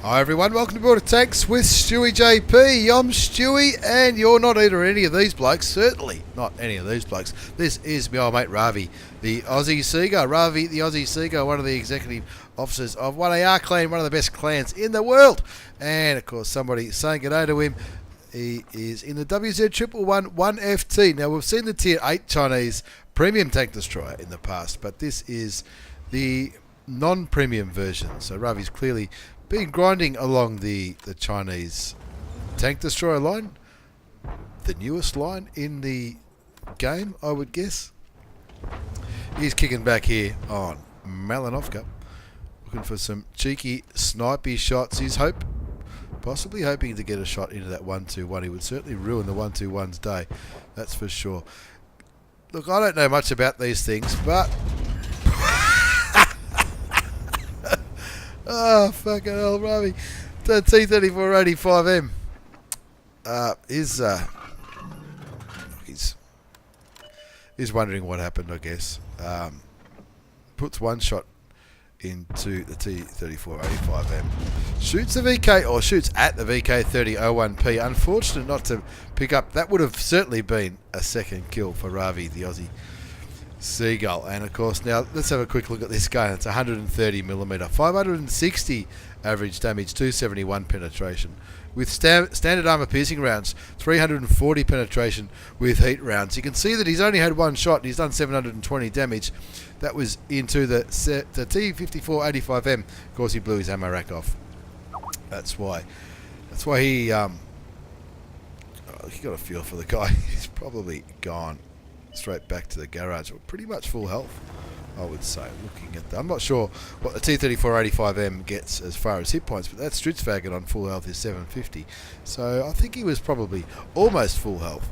Hi everyone, welcome to Board of Tanks with stewiejp. I'm Stewie, and you're not either any of these blokes, certainly not any of these blokes. This is my old mate Ravi, the Aussie Seagull. Ravi, the Aussie Seagull, one of the executive officers of 1AR clan, one of the best clans in the world. And of course, somebody saying g'day to him. He is in the WZ111 Now, we've seen the Tier 8 Chinese premium tank destroyer in the past, but this is the non-premium version. So Ravi's clearly been grinding along the Chinese tank destroyer line, the newest line in the game, I would guess. He's kicking back here on Malinovka, looking for some cheeky snipey shots. He's possibly hoping to get a shot into that 1-2-1. He would certainly ruin the 1-2-1's day, that's for sure. Look, I don't know much about these things, but oh, fucking hell, Ravi. The T26E5 he's wondering what happened, I guess. Puts one shot into the T26E5. Shoots the VK, or shoots at the VK3001P. Unfortunate not to pick up. That would have certainly been a second kill for Ravi, the Aussie Seagull. And of course, now let's have a quick look at this gun. It's 130mm, 560 average damage, 271 penetration with standard armor piercing rounds, 340 penetration with heat rounds. You can see that he's only had one shot and he's done 720 damage. That was into the T26E5. Of course, he blew his ammo rack off. That's why he got a feel for the guy. He's probably gone straight back to the garage, or pretty much full health, I would say. Looking at that, I'm not sure what the T26E5 gets as far as hit points, but that Stritzwagen on full health is 750, so I think he was probably almost full health.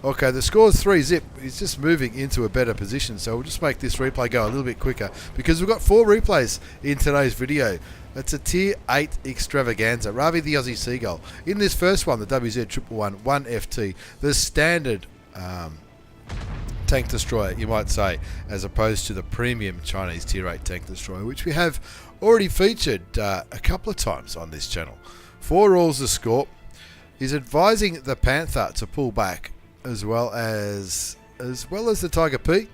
Okay, the score's 3-zip. He's just moving into a better position, so we'll just make this replay go a little bit quicker because we've got 4 replays in today's video. That's a Tier 8 Extravaganza. Ravi the Aussie Seagull. In this first one, the WZ111 1FT, the standard tank destroyer, you might say, as opposed to the premium Chinese Tier 8 tank destroyer, which we have already featured a couple of times on this channel. 4 alls the score. He's advising the Panther to pull back, as well as the Tiger P.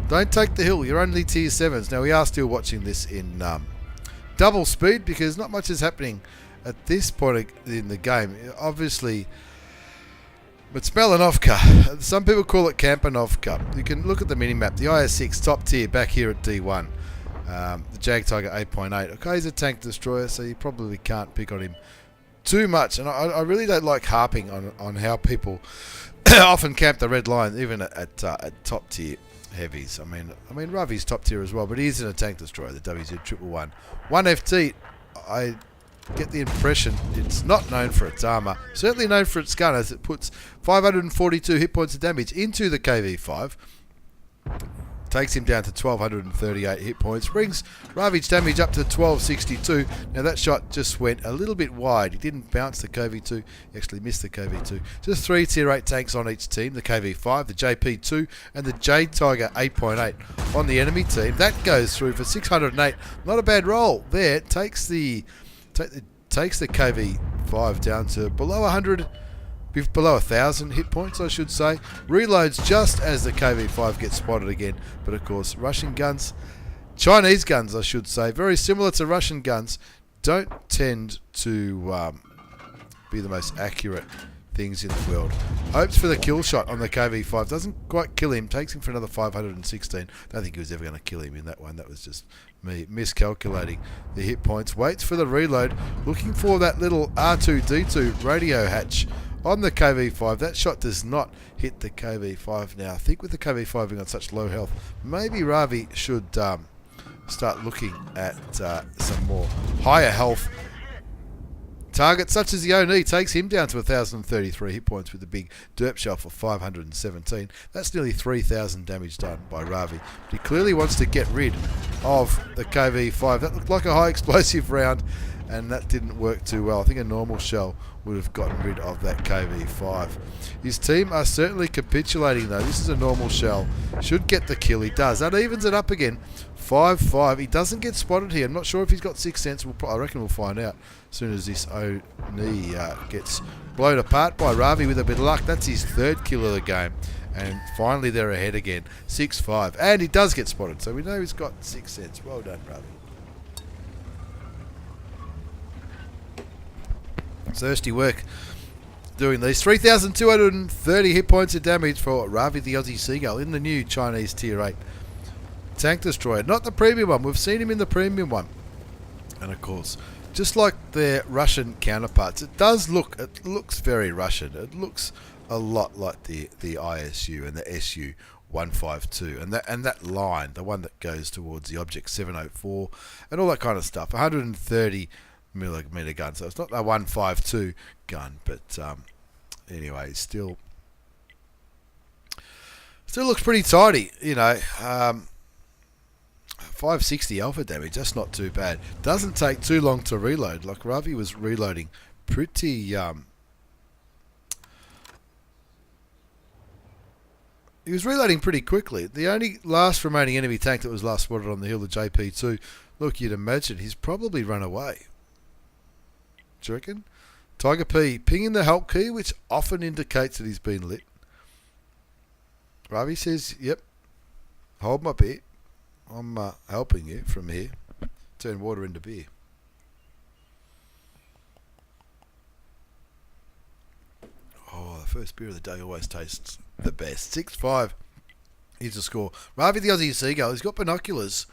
Don't take the hill. You're only Tier 7s. Now, we are still watching this in double speed because not much is happening at this point in the game. Obviously, it's Malinovka. Some people call it Kampanovka. You can look at the minimap. The IS-6 top tier back here at D1. The Jag Tiger 8.8. Okay, he's a tank destroyer, so you probably can't pick on him too much. And I really don't like harping on how people often camp the red line, even at top tier heavies. I mean, Ravi's top tier as well, but he isn't a tank destroyer. The WZ111 1FT. I get the impression it's not known for its armour, certainly known for its gun, as it puts 542 hit points of damage into the KV5, takes him down to 1238 hit points, brings Ravi's damage up to 1262. Now that shot just went a little bit wide. He didn't bounce the KV2, he actually missed the KV2. Just 3 Tier 8 tanks on each team, the KV5, the JP2 and the J Tiger 8.8 on the enemy team. That goes through for 608. Not a bad roll there. Takes the KV5 down to below 100, below 1,000 hit points, I should say. Reloads just as the KV5 gets spotted again. But of course, Russian guns, Chinese guns, I should say, very similar to Russian guns, don't tend to be the most accurate things in the world. Hopes for the kill shot on the KV5. Doesn't quite kill him. Takes him for another 516. Don't think he was ever going to kill him in that one. That was just me miscalculating the hit points. Waits for the reload. Looking for that little R2-D2 radio hatch on the KV5. That shot does not hit the KV5 now. I think with the KV5 being on such low health, maybe Ravi should start looking at some more higher health targets, such as the Oni. Takes him down to 1,033 hit points with the big derp shell for 517. That's nearly 3,000 damage done by Ravi. But he clearly wants to get rid of the KV5. That looked like a high explosive round. and that didn't work too well. I think a normal shell would have gotten rid of that KV5. His team are certainly capitulating though. This is a normal shell. Should get the kill. He does. That evens it up again. 5-5. He doesn't get spotted here. I'm not sure if he's got 6th sense. I reckon we'll find out as soon as this Oni gets blown apart by Ravi with a bit of luck. That's his 3rd kill of the game. And finally they're ahead again. 6-5. And he does get spotted. So we know he's got 6th sense. Well done, Ravi. Thirsty work doing these. 3,230 hit points of damage for Ravi the Aussie Seagull in the new Chinese Tier 8 tank destroyer. Not the premium one. We've seen him in the premium one. And of course, just like their Russian counterparts, it looks very Russian. It looks a lot like the ISU and the SU-152 and that line, the one that goes towards the Object 704 and all that kind of stuff. 130 millimeter gun, so it's not a 152 gun, but anyway, still looks pretty tidy, you know. 560 alpha damage, that's not too bad. Doesn't take too long to reload. Like Ravi was reloading pretty he was reloading pretty quickly. The only last remaining enemy tank that was last spotted on the hill, the JP2, look, you'd imagine he's probably run away. Do you reckon? Tiger P pinging the help key, which often indicates that he's been lit. Ravi says, yep, hold my beer. I'm helping you from here. Turn water into beer. Oh, the first beer of the day always tastes the best. 6-5 is the score. Ravi the Aussie Seagull, he's got binoculars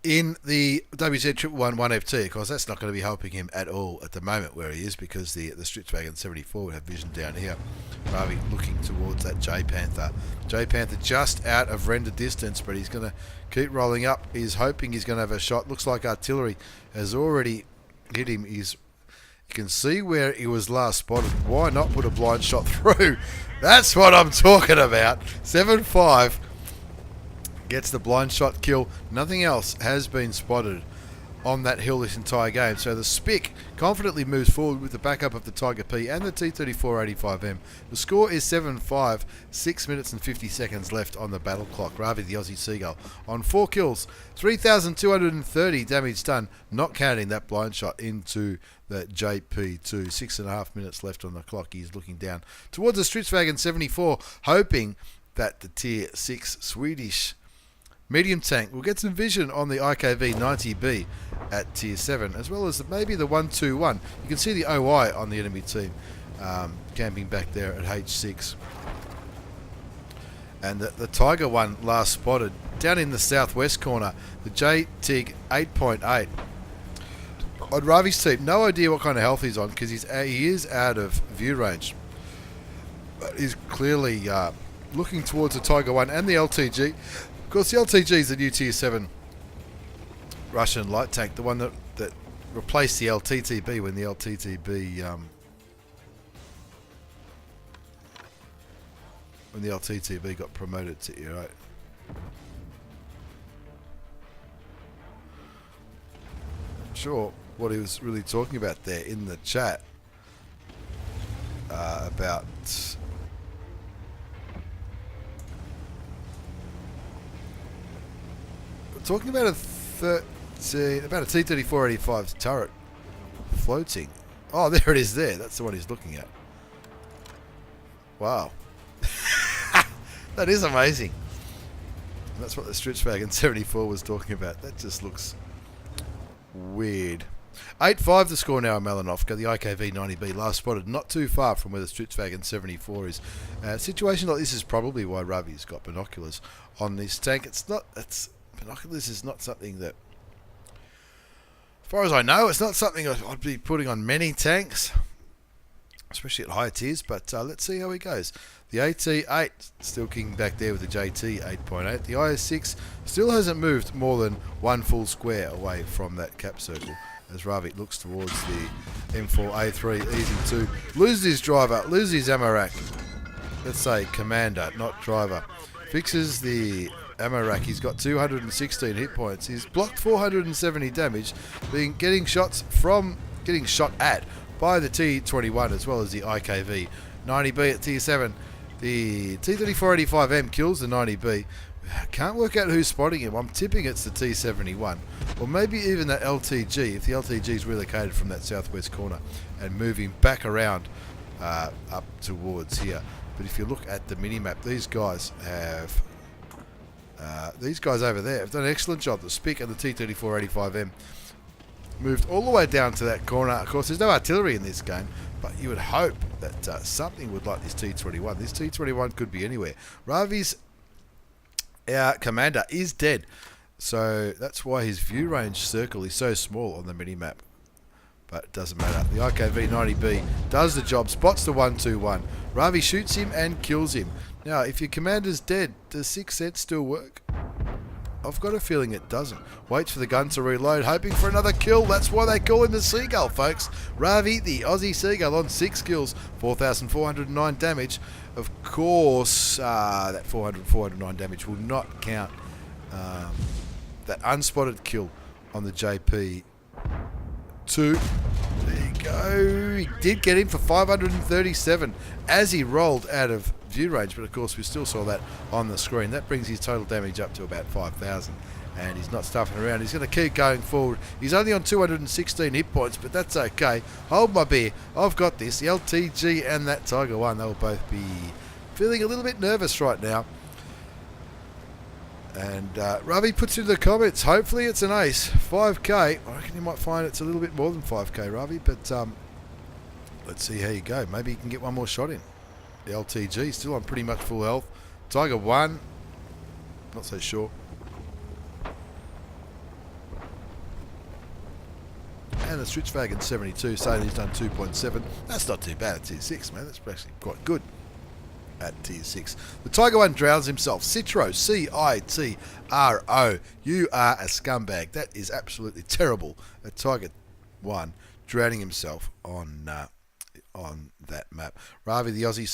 in the WZ111 FT. Of course, that's not going to be helping him at all at the moment where he is, because the Stritchwagon 74 would have vision down here. Ravi looking towards that J Panther. J Panther just out of render distance, but he's going to keep rolling up. He's hoping he's going to have a shot. Looks like artillery has already hit him. You can see where he was last spotted. Why not put a blind shot through? That's what I'm talking about. 7-5. Gets the blind shot kill. Nothing else has been spotted on that hill this entire game. So the Spic confidently moves forward with the backup of the Tiger P and the T26E5M. The score is 7-5, 6 minutes and 50 seconds left on the battle clock. Ravi the Aussie Seagull on 4 kills, 3,230 damage done, not counting that blind shot into the JP2. 6.5 minutes left on the clock. He's looking down towards the Stritzwagen 74, hoping that the Tier 6 Swedish medium tank will get some vision on the IKV 90B at Tier 7, as well as maybe the 121. You can see the OI on the enemy team camping back there at H6. And the Tiger one last spotted down in the southwest corner, the JTIG 8.8. On Ravi's team, no idea what kind of health he's on, because he is out of view range. But he's clearly looking towards the Tiger 1 and the LTG. Of course, the LTG is the new Tier 7 Russian light tank, the one that replaced the LTTB when the LTTB got promoted to Tier 8. Not sure what he was really talking about there in the chat about talking about a T3485's turret floating. Oh, there it is there. That's the one he's looking at. Wow. That is amazing. And that's what the Stritzwagen 74 was talking about. That just looks weird. 8-5 the score now in Malinovka. The IKV 90B last spotted not too far from where the Stritzwagen 74 is. A situation like this is probably why Ravi's got binoculars on this tank. Binoculars is not something that, as far as I know, it's not something I'd be putting on many tanks, especially at higher tiers, but let's see how he goes. The AT8 still kicking back there with the JT 8.8. The IS6 still hasn't moved more than one full square away from that cap circle as Ravi looks towards the M4A3, easy to lose his driver, lose his ammo rack. Let's say commander, not driver. Fixes the ammo rack. He's got 216 hit points. He's blocked 470 damage, getting shots from getting shot at by the T21 as well as the IKV 90B at Tier 7. The T3485M kills the 90B. Can't work out who's spotting him. I'm tipping it's the T71, or maybe even that LTG, if the LTG's relocated from that southwest corner and moving back around up towards here. But if you look at the mini-map, these guys have... these guys over there have done an excellent job. The Spic and the T3485M moved all the way down to that corner. Of course, there's no artillery in this game, but you would hope that something would like this T21. This T21 could be anywhere. Ravi's commander is dead, so that's why his view range circle is so small on the mini-map. But it doesn't matter. The IKV 90B does the job, spots the 121. Ravi shoots him and kills him. Now, if your commander's dead, does 6 cents still work? I've got a feeling it doesn't. Waits for the gun to reload, hoping for another kill. That's why they call him the Seagull, folks. Ravi, the Aussie Seagull, on 6 kills, 4,409 damage. Of course, that 409 damage will not count that unspotted kill on the JP2. There you go. He did get him for 537 as he rolled out of view range, but of course we still saw that on the screen. That brings his total damage up to about 5,000, and he's not stuffing around. He's going to keep going forward. He's only on 216 hit points, but that's okay. Hold my beer. I've got this. The LTG and that Tiger 1, they'll both be feeling a little bit nervous right now. And Ravi puts in the comments, hopefully it's an ace. 5k. I reckon you might find it's a little bit more than 5k, Ravi, but let's see how you go. Maybe you can get one more shot in. The LTG still on pretty much full health. Tiger 1, not so sure. And the Stwitzwagen 72 saying he's done 2.7. That's not too bad at Tier 6, man. That's actually quite good at Tier 6. The Tiger 1 drowns himself. Citro, C-I-T-R-O. You are a scumbag. That is absolutely terrible. A Tiger 1 drowning himself on that map. Ravi, the Aussie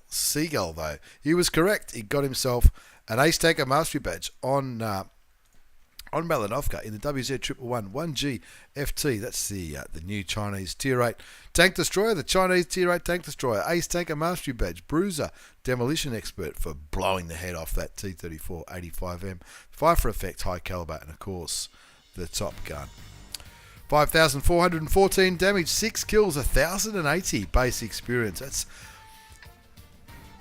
Seagull, though, he was correct. He got himself an Ace Tanker Mastery Badge on Malinovka in the WZ111 1G FT. That's the new Chinese Tier 8 tank destroyer, the Chinese Tier 8 tank destroyer. Ace Tanker Mastery Badge, Bruiser, Demolition Expert for blowing the head off that T3485M. Fire for effect, high caliber, and of course the Top Gun. 5,414 damage, 6 kills, 1,080 base experience. That's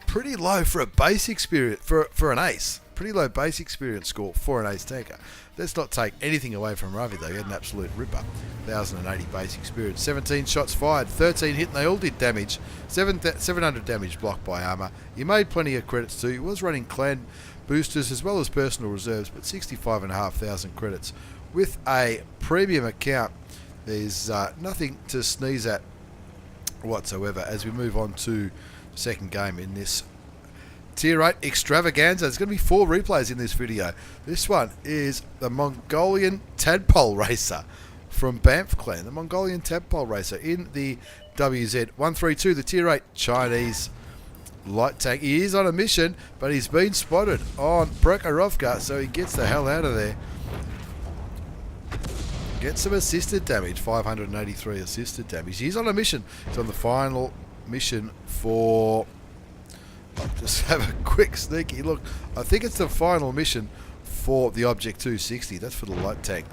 pretty low for a base experience, for an ace. Pretty low base experience score for an ace tanker. Let's not take anything away from Ravi, though. He had an absolute ripper. 1,080 base experience, 17 shots fired, 13 hit, and they all did damage. 700 damage blocked by armor. He made plenty of credits too. He was running clan boosters as well as personal reserves, but 65,500 credits. With a premium account, there's nothing to sneeze at whatsoever as we move on to the second game in this Tier 8 Extravaganza. There's going to be 4 replays in this video. This one is the Mongolian Tadpole Racer from Banff Clan. The Mongolian Tadpole Racer in the WZ132, the Tier 8 Chinese light tank. He is on a mission, but he's been spotted on Prokhorovka, so he gets the hell out of there. Gets some assisted damage, 583 assisted damage. He's on a mission. He's on the final mission for... I'll just have a quick sneaky look. I think it's the final mission for the Object 260. That's for the light tank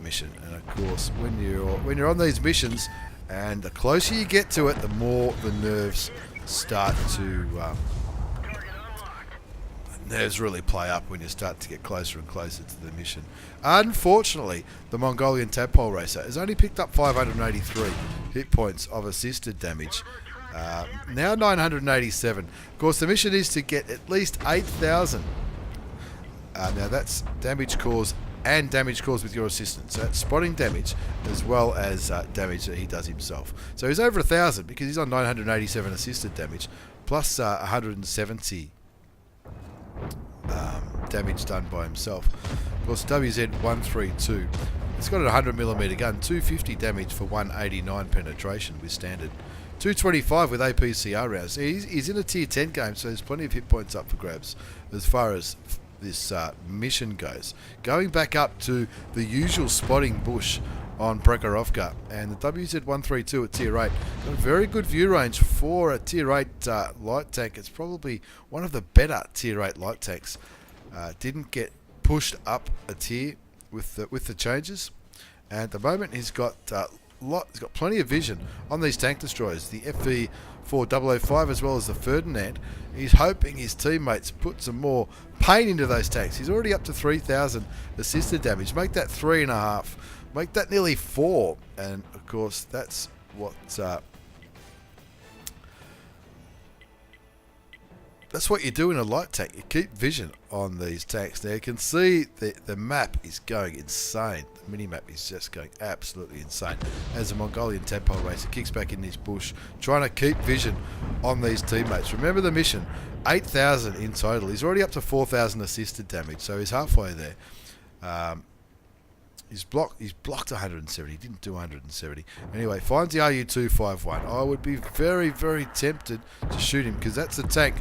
mission. And of course, when you're on these missions, and the closer you get to it, the more the nerves start to nerves really play up when you start to get closer and closer to the mission. Unfortunately, the Mongolian Tadpole Racer has only picked up 583 hit points of assisted damage. Now 987. Of course, the mission is to get at least 8,000. Now that's damage caused and damage caused with your assistance. So that's spotting damage as well as damage that he does himself. So he's over 1,000 because he's on 987 assisted damage plus 170 damage done by himself. Of course, WZ132. It's got a 100mm gun, 250 damage for 189 penetration with standard. 225 with APCR rounds. He's in a Tier 10 game, so there's plenty of hit points up for grabs as far as this mission goes. Going back up to the usual spotting bush on Prekarovka. And the WZ132 at tier 8 got a very good view range for a tier 8 light tank. It's probably one of the better tier 8 light tanks. Didn't get pushed up a tier with the changes. And at the moment he's got plenty of vision on these tank destroyers, the FV4005 as well as the Ferdinand. He's hoping his teammates put some more pain into those tanks. He's already up to 3,000 assisted damage. Make that 3.5. Make that nearly 4. And of course, that's what you do in a light tank. You keep vision on these tanks. Now you can see the map is going insane. The mini-map is just going absolutely insane. As a Mongolian tadpole racer kicks back in this bush, trying to keep vision on these teammates. Remember the mission, 8,000 in total. He's already up to 4,000 assisted damage, so he's halfway there. He's blocked 170. He didn't do 170. Anyway, finds the RU-251. I would be very, very tempted to shoot him because that's a tank.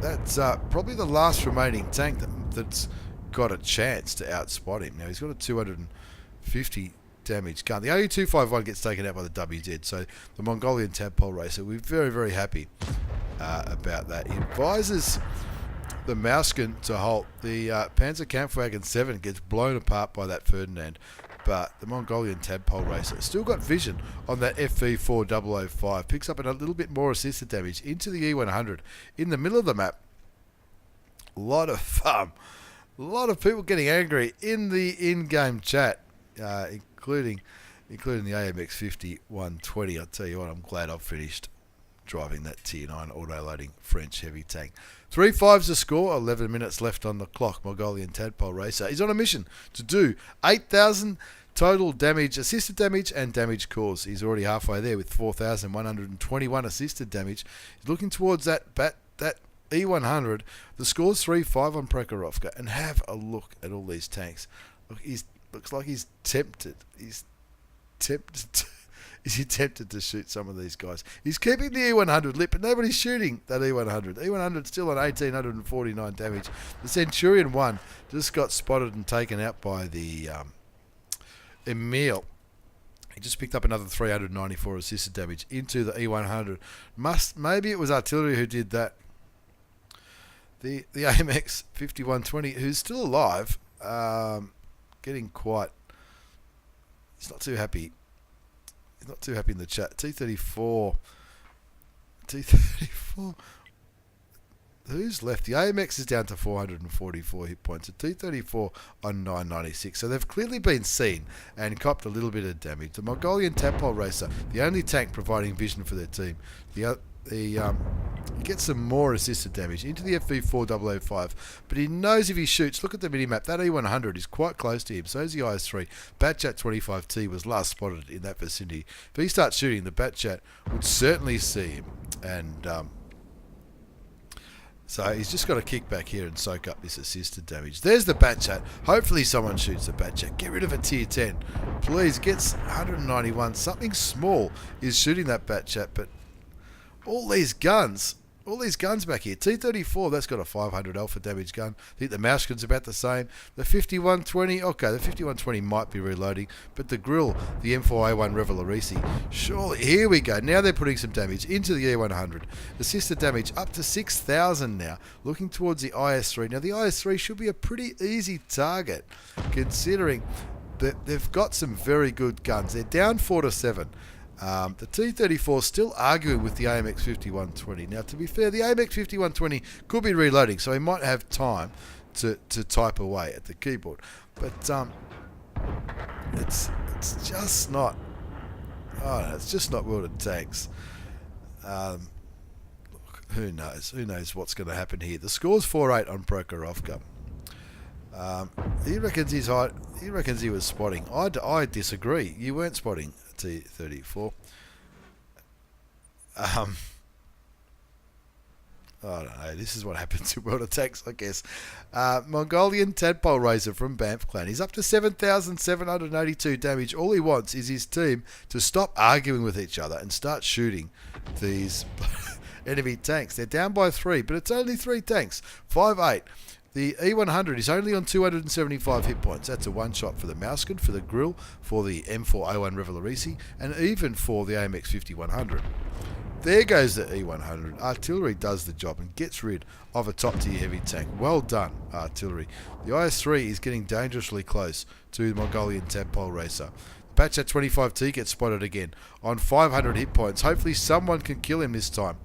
That's probably the last remaining tank that's got a chance to outspot him. Now, he's got a 250 damage gun. The RU-251 gets taken out by the WZ, so the Mongolian tadpole racer, we're very, very happy about that. He advises the Mausken to halt. The Panzer Kampfwagen 7 gets blown apart by that Ferdinand, but the Mongolian tadpole racer still got vision on that FV4005, picks up a little bit more assisted damage into the E100 in the middle of the map. A lot of people getting angry in the in-game chat, including the AMX5120. I'll tell you what, I'm glad I've finished driving that tier 9 auto-loading French heavy tank. 3-5's the score, 11 minutes left on the clock. Mongolian tadpole racer is on a mission to do 8,000 total damage, assisted damage and damage caused. He's already halfway there with 4,121 assisted damage. He's looking towards that E100. The score's 3-5 on Prekarovka. And have a look at all these tanks. Look, looks like he's tempted. Is he tempted to shoot some of these guys? He's keeping the E100 lit, but nobody's shooting that E100. E100 still on 1,849 damage. The Centurion 1 just got spotted and taken out by the Emil. He just picked up another 394 assisted damage into the E100. Maybe it was artillery who did that. The AMX 5120, who's still alive, getting quite... He's not too happy. He's not too happy in the chat. T34. Who's left? The AMX is down to 444 hit points. A T34 on 996. So they've clearly been seen and copped a little bit of damage. The Mongolian tadpole racer, the only tank providing vision for their team. He gets some more assisted damage into the FV4005, but he knows if he shoots, look at the minimap, that E100 is quite close to him, so is the IS-3. Batchat 25T was last spotted in that vicinity. If he starts shooting, the Batchat would certainly see him, and so he's just got to kick back here and soak up this assisted damage. There's the Batchat. Hopefully someone shoots the Batchat. Get rid of a tier 10. Please, gets 191. Something small is shooting that Batchat, but all these guns back here. T34, that's got a 500 alpha damage gun. I think the Mausken's about the same. The 5120, okay, the 5120 might be reloading, but the grill, the M4A1 Revelorisi, surely, here we go. Now they're putting some damage into the E100. Assisted damage up to 6,000 now, looking towards the IS-3. Now the IS-3 should be a pretty easy target, considering that they've got some very good guns. They're down 4-7. The T34 still arguing with the AMX 5120. Now, to be fair, the AMX 5120 could be reloading, so he might have time to type away at the keyboard. But it's just not. Oh no, it's just not World of Tanks. Look, who knows? Who knows what's going to happen here? The score's 4-8 on Prekarovka. He reckons he's high. He reckons he was spotting. I disagree. You weren't spotting T34. I don't know. This is what happens in World of Tanks, I guess. Mongolian tadpole racer from Banff Clan. He's up to 7,782 damage. All he wants is his team to stop arguing with each other and start shooting these enemy tanks. They're down by 3, but it's only 3 tanks. 5-8. The E100 is only on 275 hit points. That's a one-shot for the mouse guard, for the grill, for the M4A1 Revolution, and even for the AMX 5100. There goes the E100. Artillery does the job and gets rid of a top-tier heavy tank. Well done, Artillery. The IS-3 is getting dangerously close to the Mongolian Tadpole Racer. Patriot 25T gets spotted again on 500 hit points. Hopefully someone can kill him this time.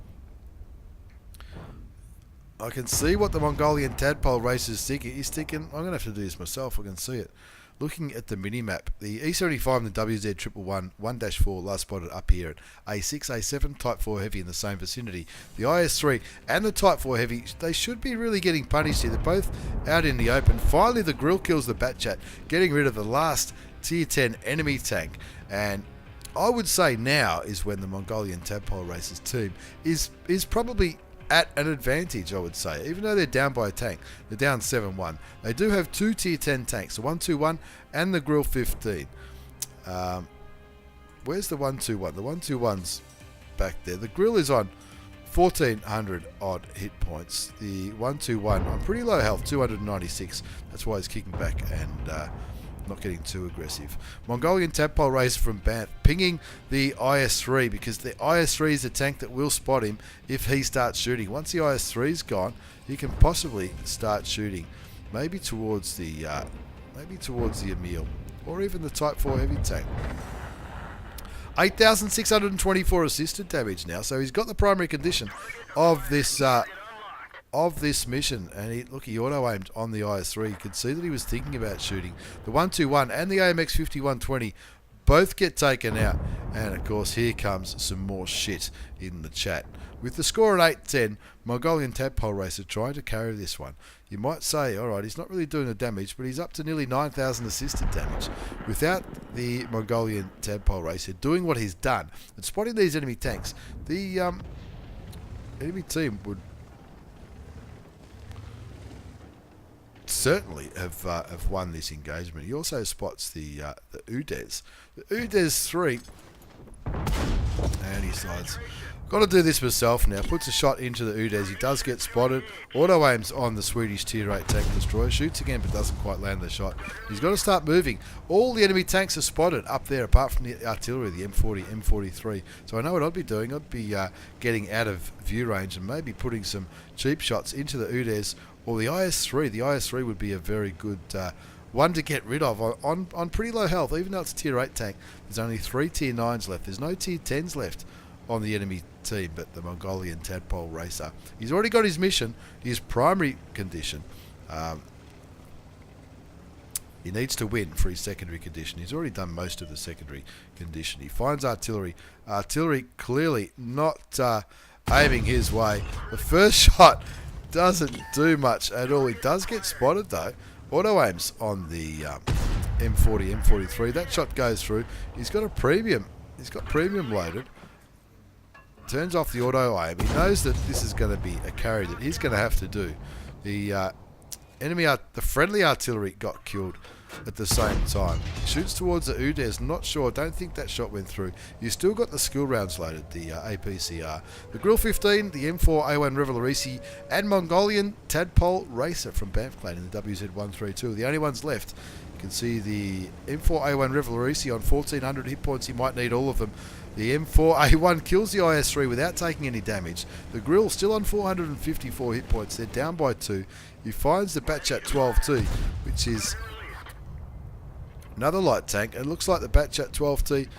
I can see what the Mongolian Tadpole Racer is thinking. He's thinking, I'm going to have to do this myself. I can see it. Looking at the mini-map, the E75 and the WZ111 1-4 last spotted up here at A6, A7, Type 4 Heavy in the same vicinity. The IS-3 and the Type 4 Heavy, they should be really getting punished here. They're both out in the open. Finally, the grill kills the Batchat, getting rid of the last Tier 10 enemy tank. And I would say now is when the Mongolian Tadpole Racer's team is probably at an advantage, I would say. Even though they're down by a tank, they're down 7-1. They do have two Tier 10 tanks, the 121 and the Grill 15. Where's the 121? The 121's back there. The Grill is on 1,400 odd hit points. The 121 on pretty low health, 296. That's why he's kicking back and not getting too aggressive. Mongolian Tadpole Racer from Banff pinging the IS-3 because the IS-3 is a tank that will spot him if he starts shooting. Once the IS-3's gone, he can possibly start shooting, maybe towards the Emil or even the Type 4 heavy tank. 8,624 assisted damage now, so he's got the primary condition of this mission, and he auto-aimed on the IS-3. You could see that he was thinking about shooting. The 121 and the AMX 5120 both get taken out, and of course here comes some more shit in the chat. With the score at 8-10, Mongolian Tadpole Racer trying to carry this one. You might say, alright, he's not really doing the damage, but he's up to nearly 9,000 assisted damage. Without the Mongolian Tadpole Racer doing what he's done and spotting these enemy tanks, the enemy team would certainly have won this engagement. He also spots the UDES. The UDES 3, and he slides. Got to do this myself now. Puts a shot into the UDES. He does get spotted. Auto aims on the Swedish Tier 8 tank destroyer. Shoots again, but doesn't quite land the shot. He's got to start moving. All the enemy tanks are spotted up there, apart from the artillery, the M40, M43. So I know what I'd be doing. I'd be getting out of view range and maybe putting some cheap shots into the UDES or the IS-3. The IS-3 would be a very good one to get rid of on pretty low health. Even though it's a Tier 8 tank, there's only 3 Tier 9s left. There's no Tier 10s left on the enemy team, but the Mongolian Tadpole Racer, he's already got his mission, his primary condition. He needs to win for his secondary condition. He's already done most of the secondary condition. He finds artillery. Artillery clearly not aiming his way. The first shot doesn't do much at all. He does get spotted though. Auto aims on the M40, M43. That shot goes through. He's got a premium. He's got premium loaded. Turns off the auto aim. He knows that this is going to be a carry that he's going to have to do. The the friendly artillery got killed at the same time. Shoots towards the UDES. Not sure. Don't think that shot went through. You still got the skill rounds loaded. The APCR, the Grill 15, the M4A1 Revolution, and Mongolian Tadpole Racer from Banff Clan in the WZ132. The only ones left. You can see the M4A1 Revolution on 1,400 hit points. He might need all of them. The M4A1 kills the IS-3 without taking any damage. The Grill still on 454 hit points. They're down by 2. He finds the Batchat 12T, which is another light tank. It looks like the Batchat 12T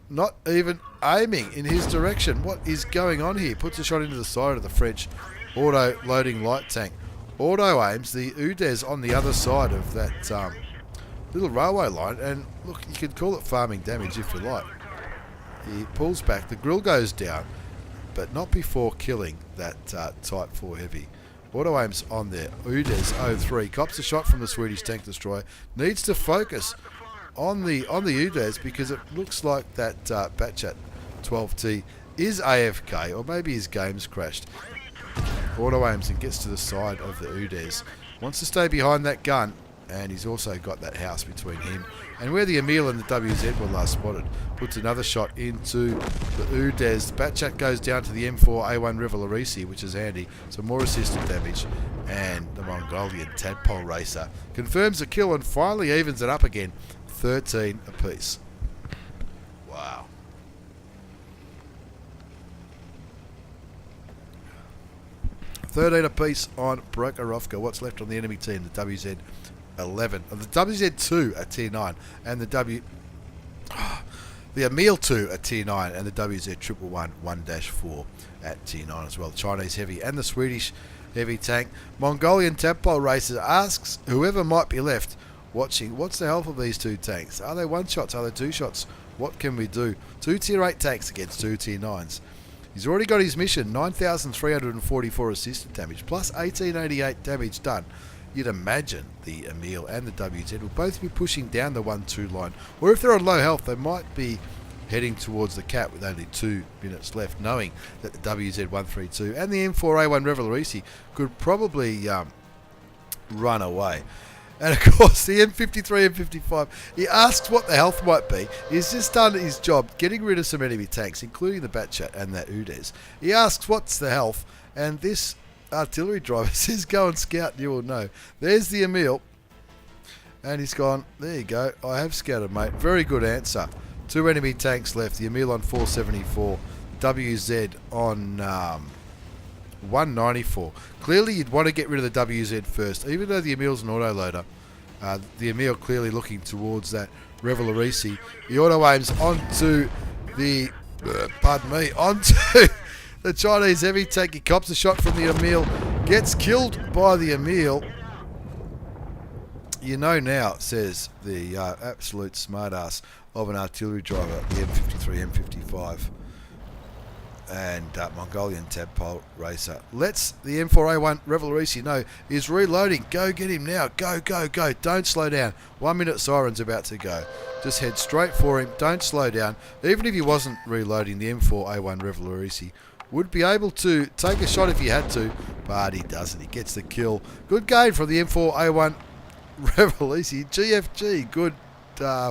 not even aiming in his direction. What is going on here? Puts a shot into the side of the French auto-loading light tank. Auto aims the UDES on the other side of that little railway line. And look, you could call it farming damage if you like. He pulls back. The Grill goes down, but not before killing that Type 4 Heavy. Auto aims on there. UDES 03 cops a shot from the Swedish tank destroyer. Needs to focus on the UDES because it looks like that Batchat 12T is AFK, or maybe his game's crashed. Auto aims and gets to the side of the UDES. Wants to stay behind that gun, and he's also got that house between him and where the Emil and the WZ were last spotted. Puts another shot into the Udez. Batchat goes down to the M4A1 Revelarisi, which is handy. Some more assisted damage. And the Mongolian Tadpole Racer confirms the kill and finally evens it up again. 13 apiece. Wow. $13 apiece on Prokhorovka. What's left on the enemy team? The WZ11. The WZ2 at tier 9 and the the Emil 2 at tier 9 and the WZ111 1-4 at tier 9 as well. The Chinese heavy and the Swedish heavy tank. Mongolian Tadpole Racer asks whoever might be left watching, what's the health of these two tanks? Are they one shots? Are they two shots? What can we do? 2 tier 8 tanks against 2 tier 9s. He's already got his mission, 9,344 assisted damage, plus 1,888 damage done. You'd imagine the Emil and the WZ will both be pushing down the 1-2 line. Or if they're on low health, they might be heading towards the cap with only 2 minutes left, knowing that the WZ132 and the M4A1 Revelarisi could probably run away. And of course, the M53, M55, he asks what the health might be. He's just done his job getting rid of some enemy tanks, including the Batchat and that Udez. He asks what's the health, and this artillery driver says go and scout and you will know. There's the Emil, and he's gone, there you go, I have scouted, mate. Very good answer. 2 enemy tanks left, the Emil on 474, WZ on 194. Clearly you'd want to get rid of the WZ first, even though the Emil's an autoloader. The Emil clearly looking towards that Revelarisi. The auto aims onto the onto the Chinese heavy tank. He cops a shot from the Emil, gets killed by the Emil. You know now, says the absolute smartass of an artillery driver, the M53, M55. And Mongolian Tadpole Racer lets the M4A1 Revelarisi know he's reloading. Go get him now. Go, go, go. Don't slow down. 1 minute siren's about to go. Just head straight for him. Don't slow down. Even if he wasn't reloading, the M4A1 Revelarisi would be able to take a shot if he had to, but he doesn't. He gets the kill. Good game from the M4A1 Revelarisi. GFG. Good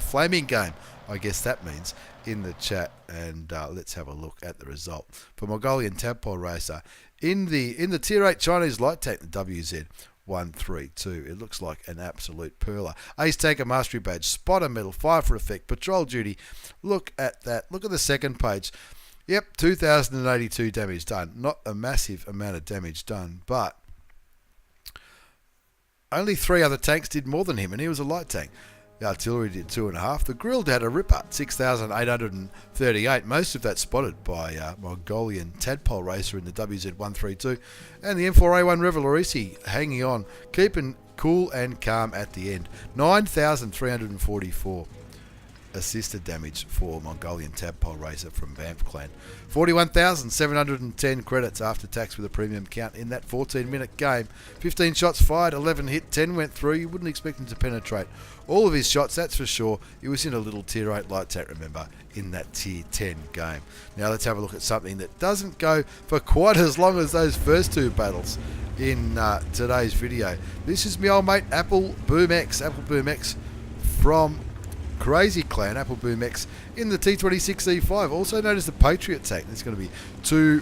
flaming game, I guess that means, in the chat. And let's have a look at the result for Mongolian Tadpole Racer in the tier 8 Chinese light tank, the WZ132. It looks like an absolute perler. Ace Tanker Mastery Badge, Spotter Medal, Fire for Effect, Patrol Duty. Look at that. Look at the second page. Yep, 2,082 damage done. Not a massive amount of damage done, but only 3 other tanks did more than him, and he was a light tank. The artillery did 2.5. The Grilled had a ripper, 6,838. Most of that spotted by Mongolian Tadpole Racer in the WZ132. And the M4A1 Revelarisi hanging on, keeping cool and calm at the end. 9,344 assisted damage for Mongolian Tadpole Racer from Vamp Clan. 41,710 credits after tax with a premium count in that 14-minute game. 15 shots fired, 11 hit, 10 went through. You wouldn't expect him to penetrate all of his shots, that's for sure. He was in a little tier 8 light tank, remember, in that tier 10 game. Now let's have a look at something that doesn't go for quite as long as those first 2 battles in today's video. This is my old mate Apple Boom X. Apple Boom X from Crazy Clan, Apple Boom X in the T26E5, also known as the Patriot tank. There's going to be 2,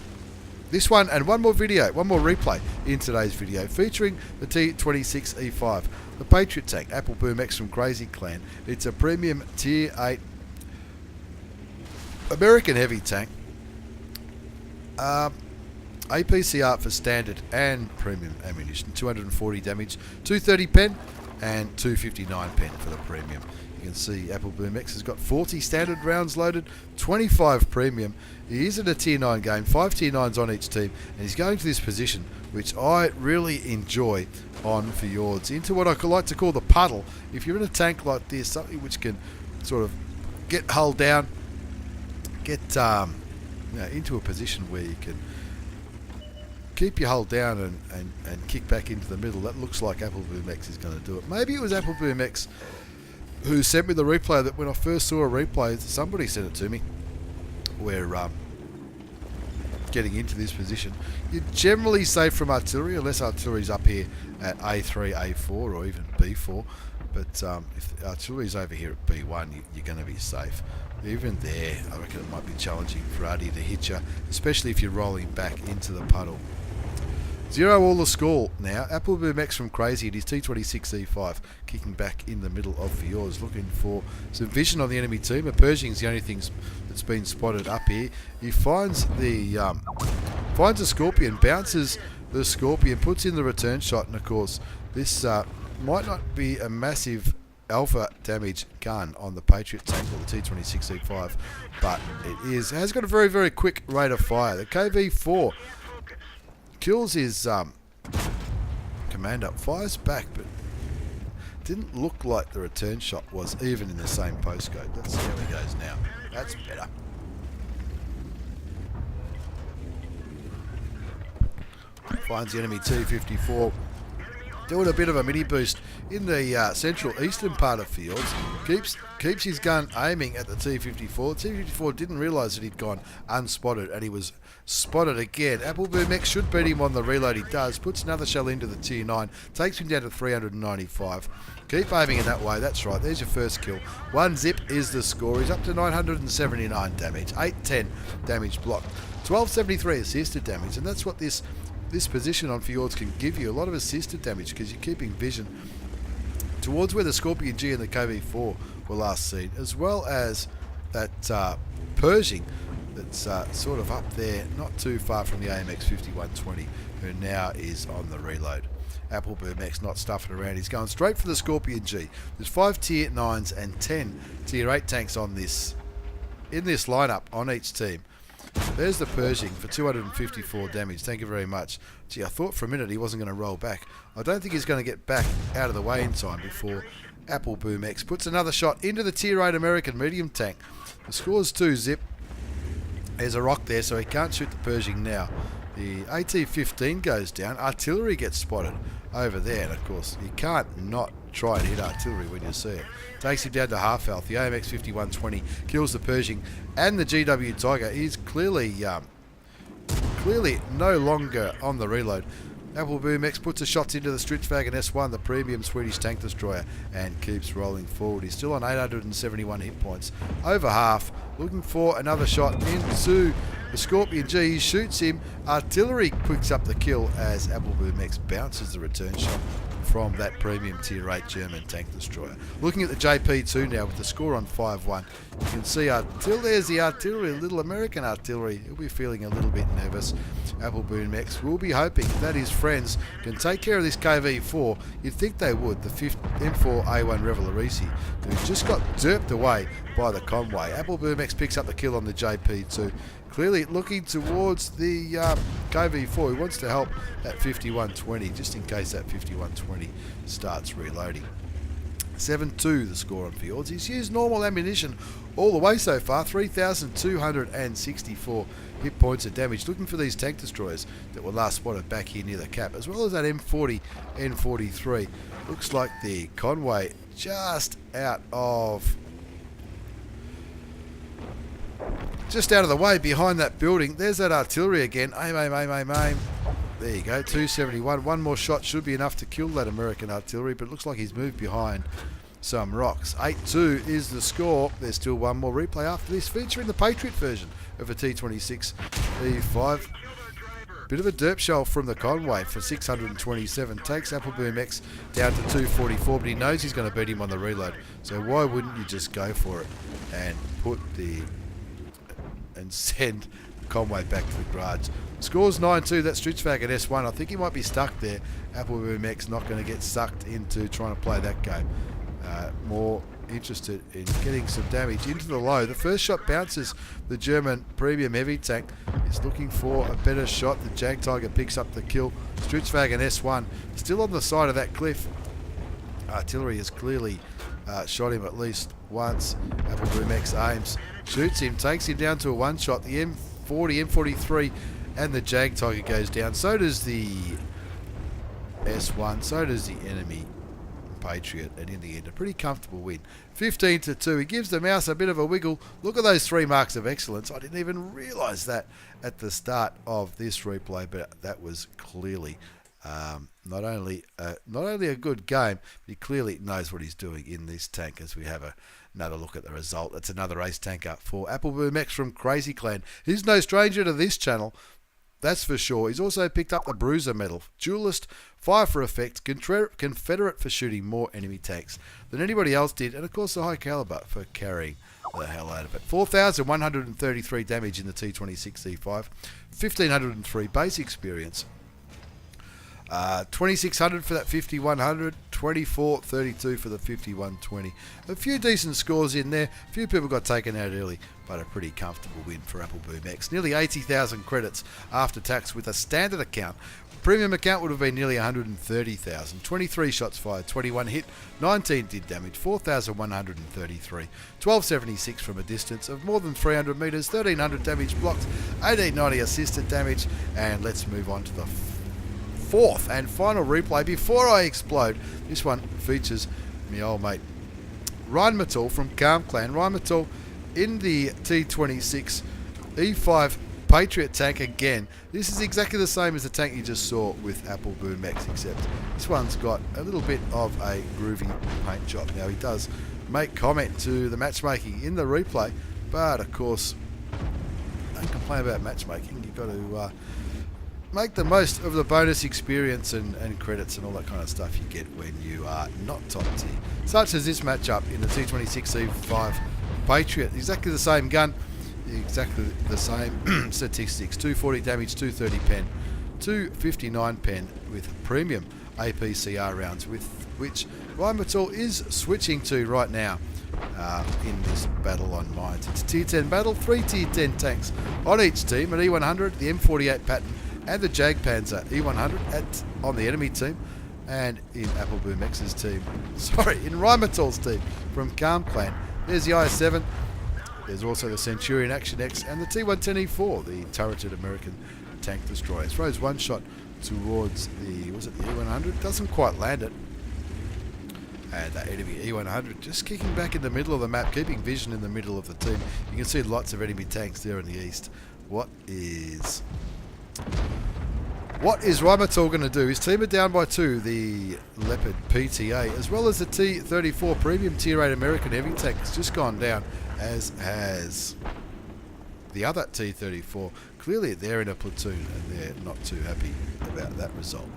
this one and one more replay in today's video featuring the T26E5, the Patriot tank, Apple Boom X from Crazy Clan. It's a premium tier 8 American heavy tank. APCR for standard and premium ammunition, 240 damage, 230 pen and 259 pen for the premium. You can see Apple Boom X has got 40 standard rounds loaded, 25 premium. He is in a tier 9 game, 5 tier 9s on each team, and he's going to this position, which I really enjoy on fjords, into what I like to call the puddle. If you're in a tank like this, something which can sort of get hull down, get into a position where you can keep your hull down and kick back into the middle. That looks like Apple Boom X is going to do it. Maybe it was Apple Boom X who sent me the replay, that when I first saw a replay, somebody sent it to me, where getting into this position. You're generally safe from artillery, unless artillery's up here at A3, A4, or even B4. But if artillery's over here at B1, you're going to be safe. Even there, I reckon it might be challenging for Artie to hit you, especially if you're rolling back into the puddle. 0 all the score now. Apple Boom X from Crazy at his T26E5, kicking back in the middle of yours, looking for some vision on the enemy team. A Pershing's the only thing that's been spotted up here. He finds a Scorpion, bounces the Scorpion, puts in the return shot, and of course this might not be a massive alpha damage gun on the Patriot tank or the T26E5, but it has got a very, very quick rate of fire. The KV4 kills his commander, fires back, but didn't look like the return shot was even in the same postcode. Let's see how he goes now. That's better. Finds the enemy T54 doing a bit of a mini boost in the central eastern part of fields. Keeps his gun aiming at the T54. T54 didn't realise that he'd gone unspotted, and he was spotted again. Apple Boom X should beat him on the reload. He does. Puts another shell into the tier 9. Takes him down to 395. Keep aiming in that way. That's right. There's your first kill. 1 zip is the score. He's up to 979 damage. 810 damage blocked. 1273 assisted damage, and that's what this position on fjords can give you. A lot of assisted damage because you're keeping vision towards where the Scorpion G and the KV4 were last seen, as well as that Pershing that's sort of up there, not too far from the AMX 5120, who now is on the reload. Apple Boom X not stuffing around. He's going straight for the Scorpion G. There's 5 tier 9s and 10 tier 8 tanks in this lineup on each team. There's the Pershing for 254 damage. Thank you very much. Gee, I thought for a minute he wasn't going to roll back. I don't think he's going to get back out of the way in time before Apple Boom X puts another shot into the tier 8 American medium tank. The score's 2 zip. There's a rock there, so he can't shoot the Pershing now. The AT-15 goes down. Artillery gets spotted over there, and of course you can't not try and hit artillery when you see it. Takes him down to half health. The AMX 5120 kills the Pershing and the GW Tiger. He's clearly no longer on the reload. Apple Boom X puts a shot into the Stridsvagen S1, the premium Swedish tank destroyer, and keeps rolling forward. He's still on 871 hit points, over half, looking for another shot into the Scorpion G. He shoots him. Artillery picks up the kill as Apple Boom X bounces the return shot from that premium tier 8 German tank destroyer. Looking at the JP2 now with the score on 5-1. You can see there's the artillery, little American artillery. He'll be feeling a little bit nervous. Apple Boom X will be hoping that his friends can take care of this KV4. You'd think they would. The 5th M4A1 Revelorisi, who just got derped away by the Conway. Apple Boom X picks up the kill on the JP2. Clearly looking towards the KV4. He wants to help that 5120, just in case that 5120 starts reloading. 7-2 the score on fields. He's used normal ammunition all the way so far. 3,264 hit points of damage. Looking for these tank destroyers that were last spotted back here near the cap, as well as that M40 N43. Looks like the Conway just out of the way behind that building. There's that artillery again. Aim. There you go, 271. One more shot should be enough to kill that American artillery, but it looks like he's moved behind some rocks. 8-2 is the score. There's still one more replay after this, featuring the Patriot version of a T26E5. Bit of a derp shell from the Conway for 627. Takes Apple Boom X down to 244, but he knows he's going to beat him on the reload. So why wouldn't you just go for it and send Conway back to the garage? Scores 9-2. That's Stridsvagen S1. I think he might be stuck there. Apple Boom X not going to get sucked into trying to play that game. More interested in getting some damage into the low. The first shot bounces the German premium heavy tank. He's looking for a better shot. The Jag Tiger picks up the kill. Stridsvagen S1 still on the side of that cliff. Artillery has clearly shot him at least once. Apple Boom X aims, shoots him, takes him down to a one shot. The M40, M43 and the Jag Tiger goes down. So does the S1, so does the enemy Patriot, and in the end a pretty comfortable win. 15-2. He gives the mouse a bit of a wiggle. Look at those 3 marks of excellence. I didn't even realise that at the start of this replay, but that was clearly not only a good game, but he clearly knows what he's doing in this tank. As we have another look at the result, it's another ace tanker for Appleboom X from Crazy Clan. He's no stranger to this channel, that's for sure. He's also picked up the Bruiser medal, Duelist, Fire for Effect, Confederate for shooting more enemy tanks than anybody else did, and of course the High Caliber for carrying the hell out of it. 4,133 damage in the T26E5, 1,503 base experience, 2,600 for that 5,100, 2,432 for the 5,120. A few decent scores in there. A few people got taken out early, but a pretty comfortable win for Appleboom X. Nearly 80,000 credits after tax with a standard account. Premium account would have been nearly 130,000. 23 shots fired, 21 hit, 19 did damage, 4,133. 1,276 from a distance of more than 300 metres, 1,300 damage blocked, 1,890 assisted damage, and let's move on to the fourth and final replay before I explode. This one features my old mate Rheinmetall from Calm Clan. Rheinmetall in the T26E5 Patriot tank again. This is exactly the same as the tank you just saw with Appleboom X, except this one's got a little bit of a groovy paint job. Now he does make comment to the matchmaking in the replay, but of course don't complain about matchmaking. You've got to make the most of the bonus experience and credits and all that kind of stuff you get when you are not top tier. Such as this matchup in the T26E5 Patriot. Exactly the same gun, exactly the same statistics. 240 damage, 230 pen, 259 pen with premium APCR rounds, with which Rheinmetall is switching to right now in this battle on mines. It's a tier 10 battle, 3 tier 10 tanks on each team, an E100, the M48 pattern, and the Jagdpanzer E100 on the enemy team, and in Appleboom X's team, in Rheinmetall's team from Calm Clan, there's the IS-7, there's also the Centurion Action X, and the T110E4, the turreted American tank destroyer. Throws one shot towards the, was it the E100? Doesn't quite land it. And that enemy E100 just kicking back in the middle of the map, keeping vision in the middle of the team. You can see lots of enemy tanks there in the east. What is Rheinmetall going to do? His team are down by 2, the Leopard PTA, as well as the T34 Premium Tier 8 American Heavy Tank has just gone down, as has the other T34. Clearly they're in a platoon and they're not too happy about that result.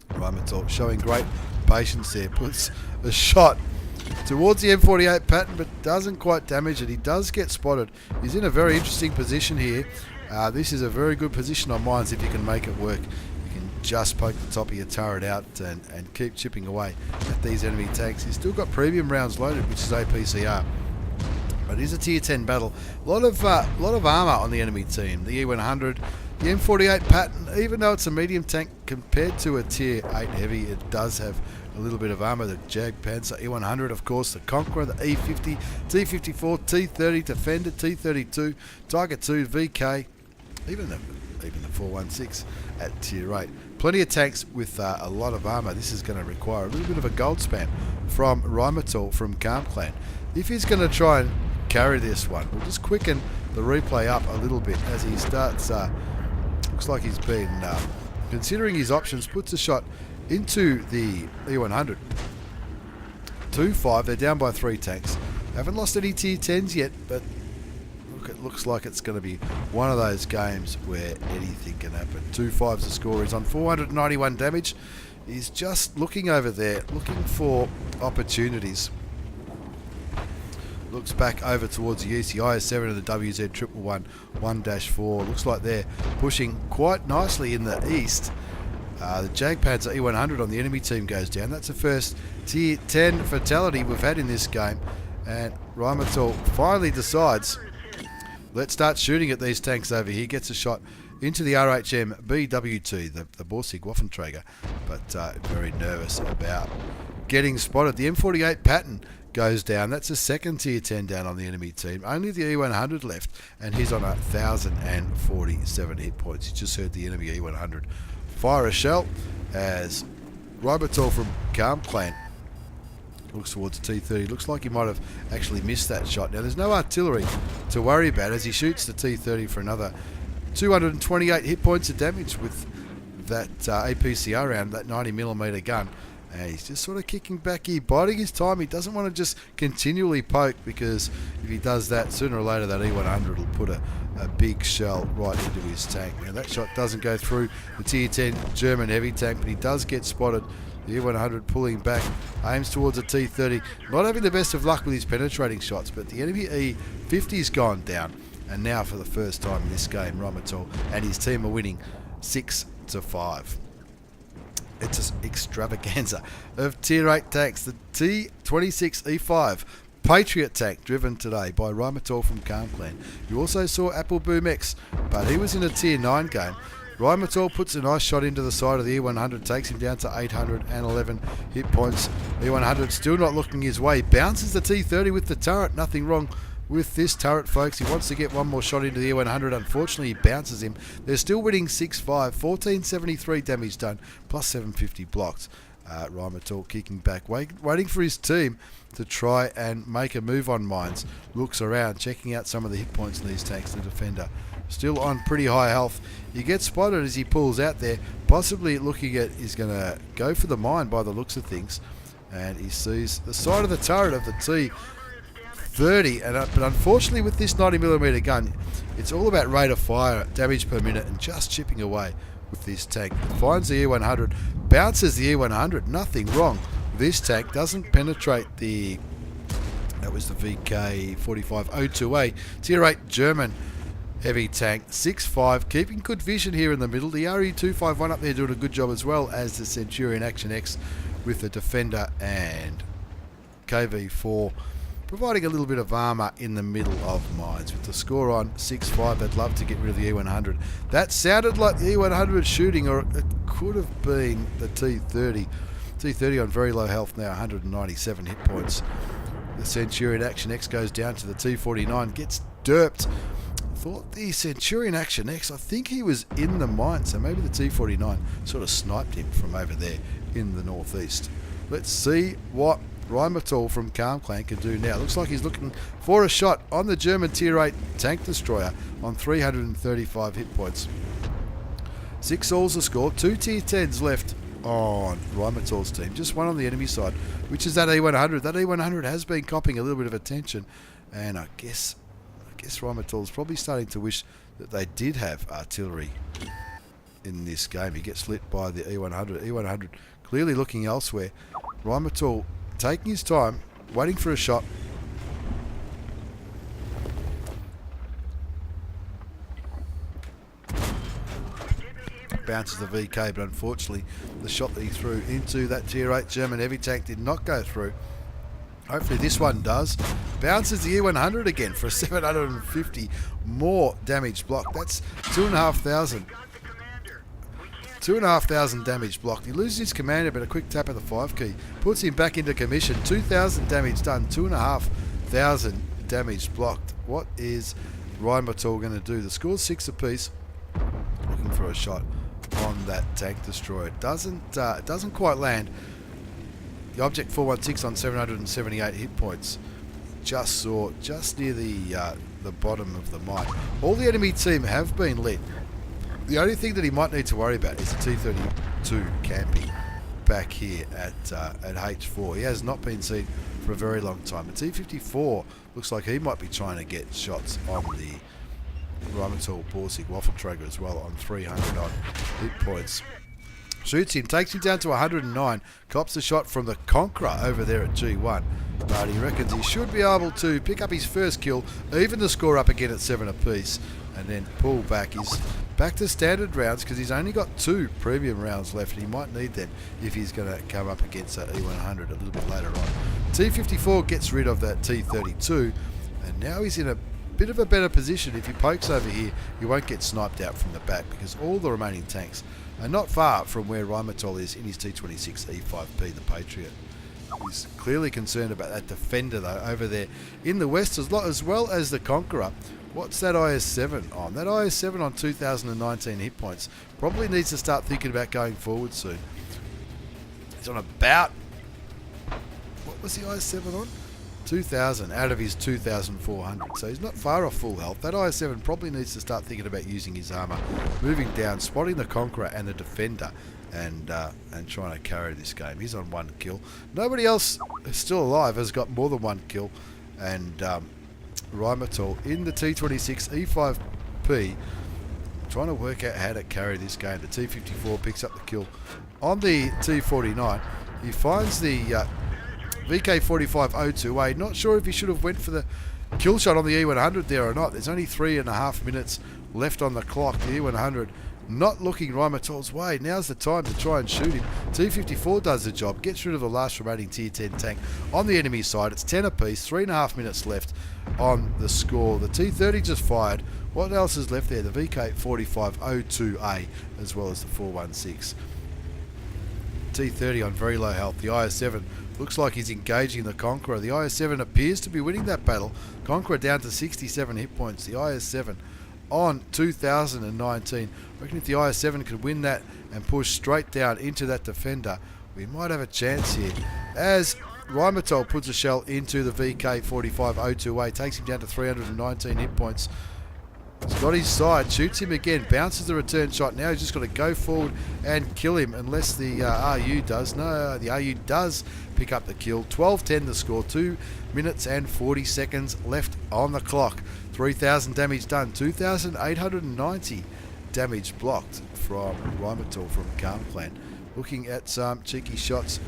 Rheinmetall showing great patience there, puts a shot towards the M48 pattern but doesn't quite damage it. He does get spotted. He's in a very interesting position here. This is a very good position on mines if you can make it work. You can just poke the top of your turret out and keep chipping away at these enemy tanks. He's still got premium rounds loaded, which is APCR. But it is a tier 10 battle. A lot of armour on the enemy team. The E100, the M48 pattern, even though it's a medium tank compared to a tier 8 heavy, it does have a little bit of armour. The Jagdpanzer E100, of course, the Conqueror, the E50, T54, T30, Defender, T32, Tiger 2, VK, even the 416 at tier 8. Plenty of tanks with a lot of armour. This is going to require a little bit of a gold spam from Rheinmetall from Calm Clan. If he's going to try and carry this one, we'll just quicken the replay up a little bit as he starts. Looks like he's been considering his options, puts a shot into the E100. 2-5, they're down by 3 tanks. Haven't lost any tier 10s yet, but look, it looks like it's going to be one of those games where anything can happen. 2-5's the score. He's on 491 damage. He's just looking over there, looking for opportunities. Looks back over towards the east, the IS-7 and the WZ111 1-4. Looks like they're pushing quite nicely in the east. The Jagdpanzer E100 on the enemy team goes down. That's the first tier 10 fatality we've had in this game. And Rheinmetall finally decides, let's start shooting at these tanks over here. Gets a shot into the RHM BW2, the Borsig Waffenträger, but very nervous about getting spotted. The M48 pattern goes down. That's a second tier 10 down on the enemy team. Only the E100 left, and he's on 1,047 hit points. You just heard the enemy E100 fire a shell as Ribotor from Calm Clan looks towards the T30. Looks like he might have actually missed that shot. Now, there's no artillery to worry about as he shoots the T30 for another 228 hit points of damage with that APCR round, that 90mm gun. And he's just sort of kicking back here, biding his time. He doesn't want to just continually poke, because if he does that, sooner or later that E100 will put a big shell right into his tank. Now, that shot doesn't go through the tier 10 German heavy tank, but he does get spotted. The E100 pulling back, aims towards a T30. Not having the best of luck with his penetrating shots, but the enemy E50's gone down. And now, for the first time in this game, Ribotor and his team are winning 6-5. It's an extravaganza of tier 8 tanks. The T26E5 Patriot tank driven today by Ribotor from Calm Clan. You also saw Apple Boom X, but he was in a tier 9 game. Ribotor puts a nice shot into the side of the E100, takes him down to 811 hit points. E100 still not looking his way. Bounces the T30 with the turret. Nothing wrong with this turret, folks. He wants to get one more shot into the E100. Unfortunately, he bounces him. They're still winning 6-5. 1473 damage done, plus 750 blocked. Ribotor kicking back, waiting for his team to try and make a move on mines. Looks around, checking out some of the hit points in these tanks. The defender still on pretty high health. He gets spotted as he pulls out there, possibly looking at he's going to go for the mine by the looks of things. And he sees the side of the turret of the T30, but unfortunately with this 90mm gun, it's all about rate of fire, damage per minute, and just chipping away with this tank. Finds the E100, bounces the E100, nothing wrong. This tank doesn't penetrate the, that was the VK4502A, tier 8 German heavy tank. 6-5, keeping good vision here in the middle. The RE251 up there doing a good job, as well as the Centurion Action X with the Defender and KV4 providing a little bit of armour in the middle of mines. With the score on 6-5, they'd love to get rid of the E100. That sounded like the E100 shooting, or it could have been the T30. T30 on very low health now, 197 hit points. The Centurion Action X goes down to the T49, gets derped. Thought the Centurion Action X, I think he was in the mine, so maybe the T49 sort of sniped him from over there in the northeast. Let's see what Ribotor from Calm Clan can do now. Looks like he's looking for a shot on the German tier 8 tank destroyer on 335 hit points. 6 alls the score, 2 tier 10s left on Ribotor's team, just one on the enemy side, which is that E100. That E100 has been copping a little bit of attention, and I guess Ribotor's probably starting to wish that they did have artillery in this game. He gets lit by the E100. E100 clearly looking elsewhere. Ribotor taking his time, waiting for a shot. Bounces the VK, but unfortunately the shot that he threw into that tier 8 German heavy tank did not go through. Hopefully this one does. Bounces the E100 again for a 750 more damage block. That's 2,500 damage blocked. He loses his commander, but a quick tap of the 5 key puts him back into commission. 2,000 damage done, 2,500 damage blocked. What is Ribotor going to do? The score's 6 apiece. Looking for a shot on that tank destroyer. It doesn't quite land. The Object 416 on 778 hit points. Just saw just near the bottom of the mine. All the enemy team have been lit. The only thing that he might need to worry about is the T32 camping back here at H4. He has not been seen for a very long time. The T54 looks like he might be trying to get shots on the Ribotor Borsig Waffle Traeger as well on 300 odd hit points. Shoots him, takes him down to 109, cops a shot from the Conqueror over there at G1, but he reckons he should be able to pick up his first kill, even the score up again at 7 apiece, and then pull back. He's back to standard rounds because he's only got 2 premium rounds left, and he might need them if he's going to come up against that E100 a little bit later on. T54 gets rid of that T32, and now he's in a bit of a better position. If he pokes over here, he won't get sniped out from the back because all the remaining tanks are not far from where Ribotor is in his T26E5P, the Patriot. He's clearly concerned about that defender though over there in the west, as well as the Conqueror. What's that IS-7 on? That IS-7 on 2019 hit points probably needs to start thinking about going forward soon. He's on about, what was the IS-7 on? 2,000 out of his 2,400. So he's not far off full health. That IS-7 probably needs to start thinking about using his armour, moving down, spotting the Conqueror and the defender, and trying to carry this game. He's on 1 kill. Nobody else still alive has got more than 1 kill, and Rheinmetall in the T26E5P trying to work out how to carry this game. The T54 picks up the kill on the T49. He finds the VK4502A. Not sure if he should have went for the kill shot on the E100 there or not. There's only 3.5 minutes left on the clock. The E100 not looking Rheinmetall's way. Now's the time to try and shoot him. T54 does the job, gets rid of the last remaining tier 10 tank on the enemy side. It's 10 apiece, 3.5 minutes left on the score. The T30 just fired. What else is left there? The VK4502A as well as the 416. T30 on very low health. The IS-7 looks like he's engaging the Conqueror. The IS-7 appears to be winning that battle. Conqueror down to 67 hit points. The IS-7 on 2019. I reckon if the IS-7 could win that and push straight down into that defender, we might have a chance here. As Rheinmetall puts a shell into the VK4502A, takes him down to 319 hit points. He's got his side, shoots him again, bounces the return shot. Now he's just got to go forward and kill him, unless the RU does. No, the RU does pick up the kill. 12-10 the score, 2 minutes and 40 seconds left on the clock. 3,000 damage done, 2,890 damage blocked from Rheinmetall from Calm Clan. Looking at some cheeky shots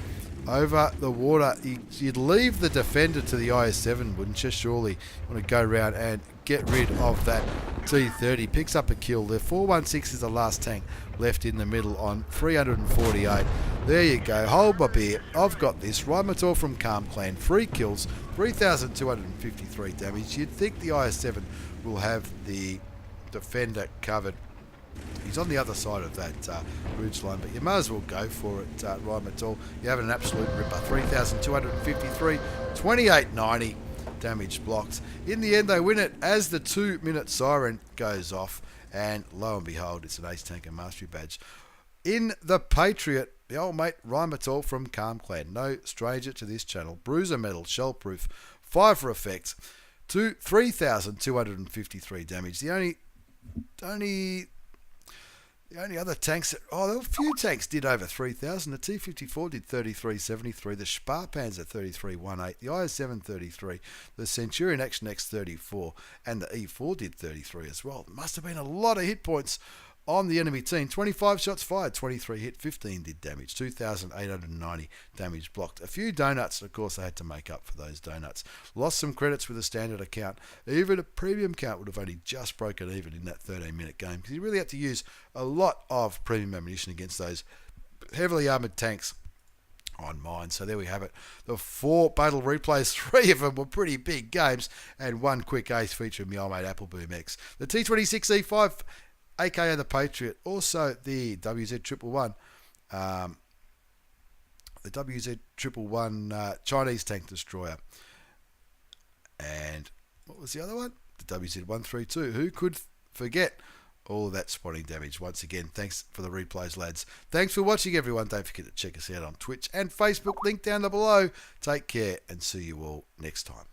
over the water. You'd leave the defender to the IS-7, wouldn't you? Surely you want to go around and get rid of that T30. Picks up a kill. The 416 is the last tank left in the middle on 348. There you go. Hold my beer. I've got this. Rheinmetall from Calm Clan. 3 kills, 3,253 damage. You'd think the IS-7 will have the defender covered. He's on the other side of that ridge line, but you may as well go for it, Rheinmetall. You're having an absolute ripper. 3,253, 2890 damage blocked. In the end, they win it as the 2-minute siren goes off, and lo and behold, it's an Ace Tanker Mastery badge. In the Patriot, the old mate Rheinmetall from Calm Clan, no stranger to this channel. Bruiser metal, shell proof, 5 for effect, 3,253 damage. The only other tanks that, there were a few tanks did over 3,000. The T54 did 3373, the Sparpanzer 3318, the IS-7 33, the Centurion Action X 34, and the E4 did 33 as well. There must have been a lot of hit points on the enemy team. 25 shots fired, 23 hit, 15 did damage, 2,890 damage blocked. A few donuts, and of course they had to make up for those donuts. Lost some credits with a standard account. Even a premium count would have only just broken even in that 13-minute game, because you really had to use a lot of premium ammunition against those heavily armoured tanks on mine. So there we have it. The 4 battle replays, 3 of them were pretty big games, and 1 quick ace featuring my old mate Appleboom X. The T26E5, aka the Patriot, also the WZ111, Chinese tank destroyer, and what was the other one? The WZ132. Who could forget all of that spotting damage? Once again, thanks for the replays, lads. Thanks for watching, everyone. Don't forget to check us out on Twitch and Facebook, link down below. Take care and see you all next time.